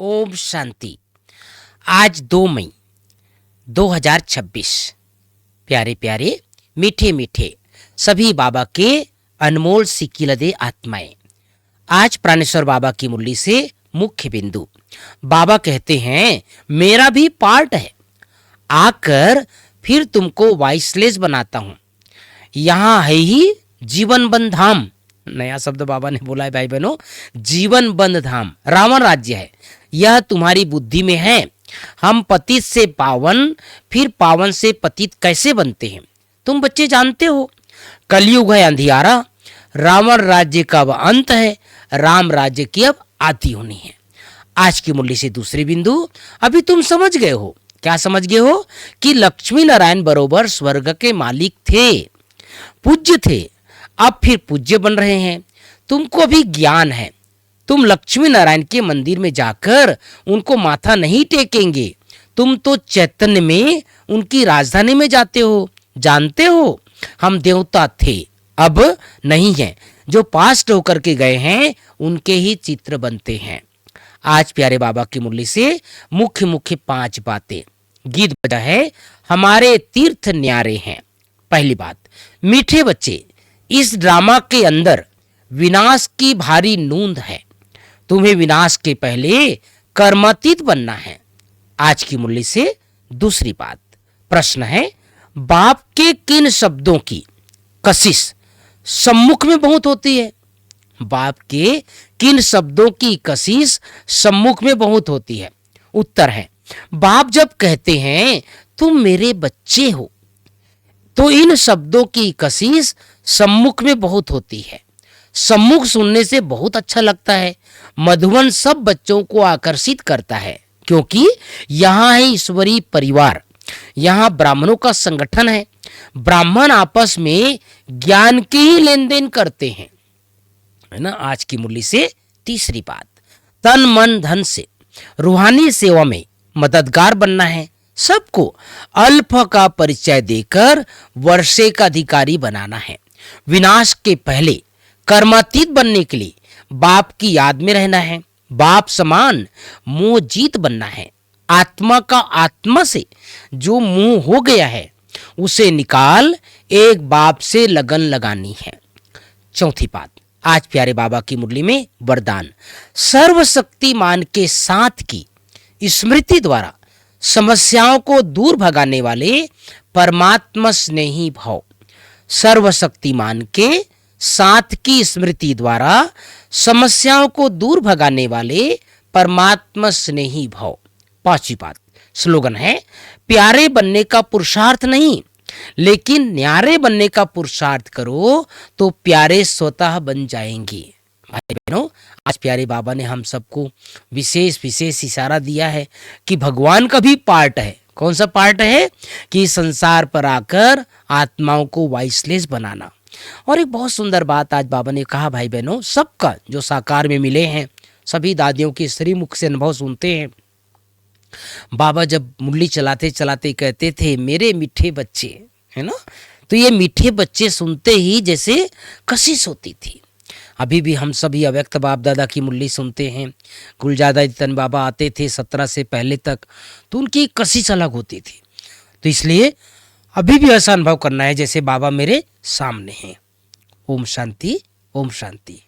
ओम शांति। आज 2 मई 2026। प्यारे प्यारे मीठे मीठे सभी बाबा के अनमोल सिक्किलदे आत्माएं, आज प्राणेश्वर बाबा की मुरली से मुख्य बिंदु। बाबा कहते हैं मेरा भी पार्ट है, आकर फिर तुमको वाइसलेस बनाता हूं। यहाँ है ही जीवन बंध धाम। नया शब्द बाबा ने बोला है भाई बहनों, जीवन बंध धाम रावण राज्य है, यह तुम्हारी बुद्धि में है। हम पतित से पावन, फिर पावन से पतित कैसे बनते हैं तुम बच्चे जानते हो। कलयुग है अंधियारा, रावण राज्य का अब अंत है, राम राज्य की अब आती होनी है। आज की मुरली से दूसरी बिंदु, अभी तुम समझ गए हो। क्या समझ गए हो? कि लक्ष्मी नारायण बरोबर स्वर्ग के मालिक थे, पूज्य थे, अब फिर पूज्य बन रहे हैं। तुमको अभी ज्ञान है, तुम लक्ष्मी नारायण के मंदिर में जाकर उनको माथा नहीं टेकेंगे। तुम तो चैतन्य में उनकी राजधानी में जाते हो। जानते हो हम देवता थे, अब नहीं है। जो पास्ट होकर के गए हैं उनके ही चित्र बनते हैं। आज प्यारे बाबा की मुरली से मुख्य मुख्य 5 बातें। गीत बजा है हमारे तीर्थ न्यारे हैं। पहली बात, मीठे बच्चे, इस ड्रामा के अंदर विनाश की भारी नूंद है। तुम्हें विनाश के पहले कर्मातीत बनना है। आज की मुरली से दूसरी बात। प्रश्न है, बाप के किन शब्दों की कशिश सम्मुख में बहुत होती है? बाप के किन शब्दों की कशिश सम्मुख में बहुत होती है? उत्तर है, बाप जब कहते हैं तुम मेरे बच्चे हो, तो इन शब्दों की कशिश सम्मुख में बहुत होती है। सम्मुख सुनने से बहुत अच्छा लगता है। मधुबन सब बच्चों को आकर्षित करता है, क्योंकि यहाँ है ईश्वरीय परिवार, यहाँ ब्राह्मणों का संगठन है। ब्राह्मण आपस में ज्ञान की ही लेन देन करते हैं, है ना। आज की मुरली से तीसरी बात, तन मन धन से रूहानी सेवा में मददगार बनना है। सबको अल्फ का परिचय देकर वर्षे का अधिकारी बनाना है। विनाश के पहले कर्मातीत बनने के लिए बाप की याद में रहना है। बाप समान मोह जीत बनना है। आत्मा का आत्मा से जो मोह हो गया है उसे निकाल एक बाप से लगन लगानी है। चौथी बात, आज प्यारे बाबा की मुरली में वरदान, सर्वशक्तिमान के साथ की स्मृति द्वारा समस्याओं को दूर भगाने वाले परमात्मा स्नेही भाव। सर्वशक्तिमान के साथ की स्मृति द्वारा समस्याओं को दूर भगाने वाले परमात्मा स्नेही भाव। पांचवी बात, स्लोगन है, प्यारे बनने का पुरुषार्थ नहीं, लेकिन न्यारे बनने का पुरुषार्थ करो तो प्यारे स्वतः बन जाएंगे। भाई बहनों, आज प्यारे बाबा ने हम सबको विशेष विशेष इशारा दिया है कि भगवान का भी पार्ट है। कौन सा पार्ट है? कि संसार पर आकर आत्माओं को वाइसलेस बनाना। और एक बहुत सुंदर बात आज बाबा ने कहा, भाई बहनों, सबका जो साकार में मिले हैं, सभी दादियों के श्रीमुख से अनुभव सुनते हैं। बाबा जब मुरली चलाते चलाते कहते थे मेरे मीठे बच्चे, है ना, तो ये मीठे बच्चे सुनते ही जैसे कशिश होती थी। अभी भी हम सभी अव्यक्त बाप दादा की मुरली सुनते हैं। गुलजादा तन बाबा आते थे 17 से पहले तक, तो उनकी कशिश अलग होती थी। तो इसलिए अभी भी ऐसा अनुभव करना है जैसे बाबा मेरे सामने हैं। ओम शांति, ओम शांति।